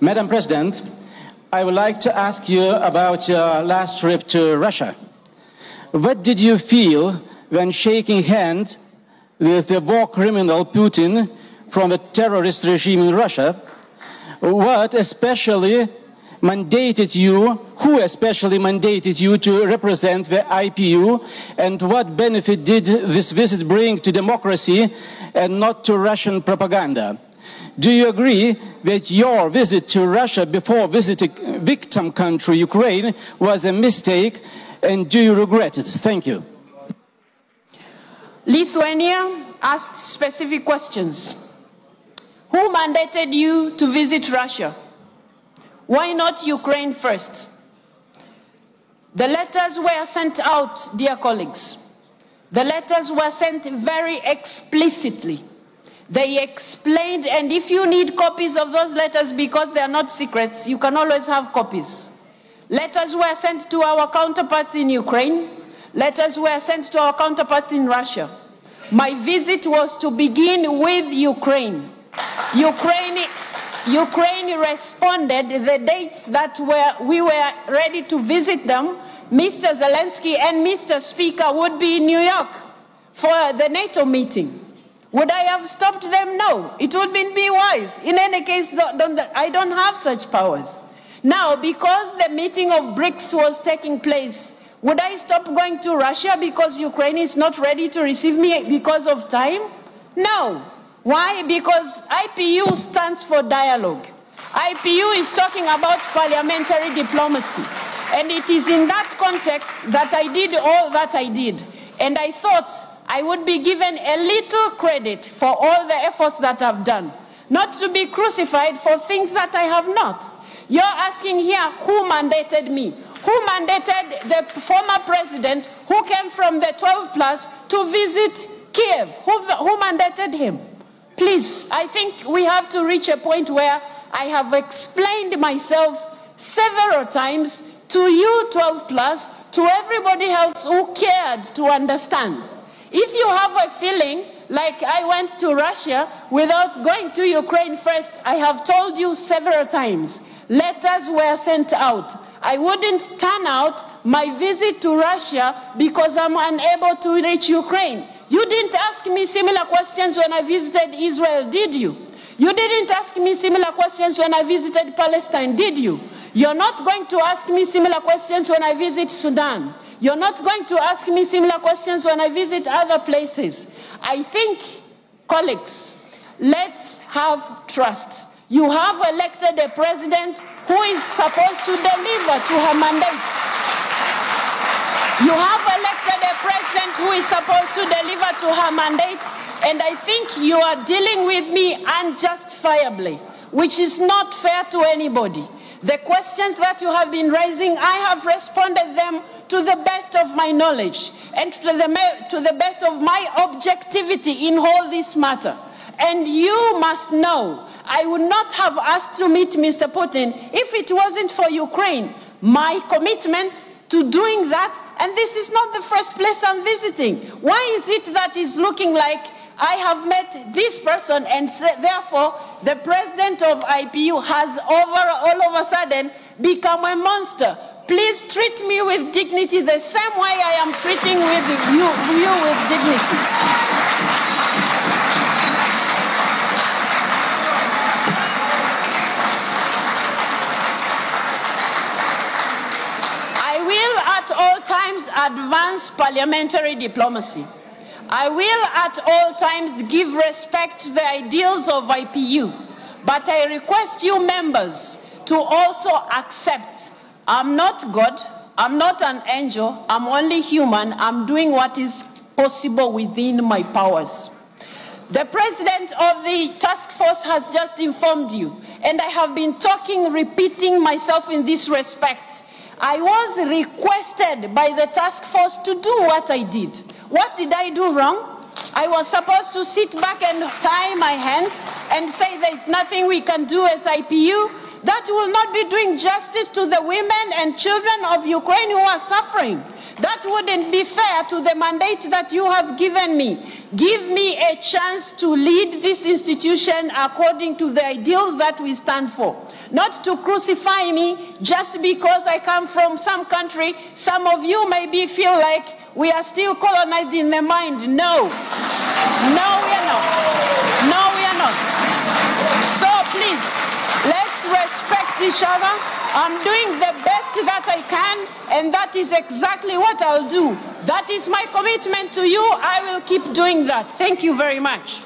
Madam President, I would like to ask you about your last trip to Russia. What did you feel when shaking hands with the war criminal Putin from the terrorist regime in Russia? What especially mandated you, who especially mandated you to represent the IPU, and what benefit did this visit bring to democracy and not to Russian propaganda? Do you agree that your visit to Russia before visiting victim country Ukraine was a mistake, and do you regret it? Thank you. Lithuania asked specific questions. Who mandated you to visit Russia? Why not Ukraine first? The letters were sent out, dear colleagues. The letters were sent very explicitly. They explained, and if you need copies of those letters because they are not secrets, you can always have copies. Letters were sent to our counterparts in Ukraine. Letters were sent to our counterparts in Russia. My visit was to begin with Ukraine. Ukraine responded the dates that we were ready to visit them. Mr. Zelensky and Mr. Speaker would be in New York for the NATO meeting. Would I have stopped them? No. It would be wise. In any case, I don't have such powers. Now, because the meeting of BRICS was taking place, would I stop going to Russia because Ukraine is not ready to receive me because of time? No. Why? Because IPU stands for dialogue. IPU is talking about parliamentary diplomacy. And it is in that context that I did all that I did. And I thought I would be given a little credit for all the efforts that I've done, not to be crucified for things that I have not. You're asking here, who mandated me? Who mandated the former president who came from the 12 plus to visit Kiev? Who mandated him? Please, I think we have to reach a point where I have explained myself several times to you 12 plus, to everybody else who cared to understand. If you have a feeling like I went to Russia without going to Ukraine first, I have told you several times, letters were sent out. I wouldn't turn out my visit to Russia because I'm unable to reach Ukraine. You didn't ask me similar questions when I visited Israel, did you? You didn't ask me similar questions when I visited Palestine, did you? You're not going to ask me similar questions when I visit Sudan. You're not going to ask me similar questions when I visit other places. I think, colleagues, let's have trust. You have elected a president who is supposed to deliver to her mandate. You have elected a president who is supposed to deliver to her mandate, and I think you are dealing with me unjustifiably, which is not fair to anybody. The questions that you have been raising, I have responded them to the best of my knowledge and to the best of my objectivity in all this matter. And you must know, I would not have asked to meet Mr. Putin if it wasn't for Ukraine. My commitment to doing that, and this is not the first place I'm visiting. Why is it that is looking like I have met this person and therefore the president of IPU has all of a sudden become a monster? Please treat me with dignity the same way I am treating you with dignity. I will at all times advance parliamentary diplomacy. I will at all times give respect to the ideals of IPU, but I request you members to also accept I'm not God, I'm not an angel, I'm only human, I'm doing what is possible within my powers. The president of the task force has just informed you, and I have been repeating myself in this respect. I was requested by the task force to do what I did. What did I do wrong? I was supposed to sit back and tie my hands and say there's nothing we can do as IPU, that will not be doing justice to the women and children of Ukraine who are suffering. That wouldn't be fair to the mandate that you have given me. Give me a chance to lead this institution according to the ideals that we stand for. Not to crucify me just because I come from some country. Some of you maybe feel like we are still colonized in the mind. No. No, we are not. No, we are not. So please, let's respect each other. I'm doing the best that I can, and that is exactly what I'll do. That is my commitment to you. I will keep doing that. Thank you very much.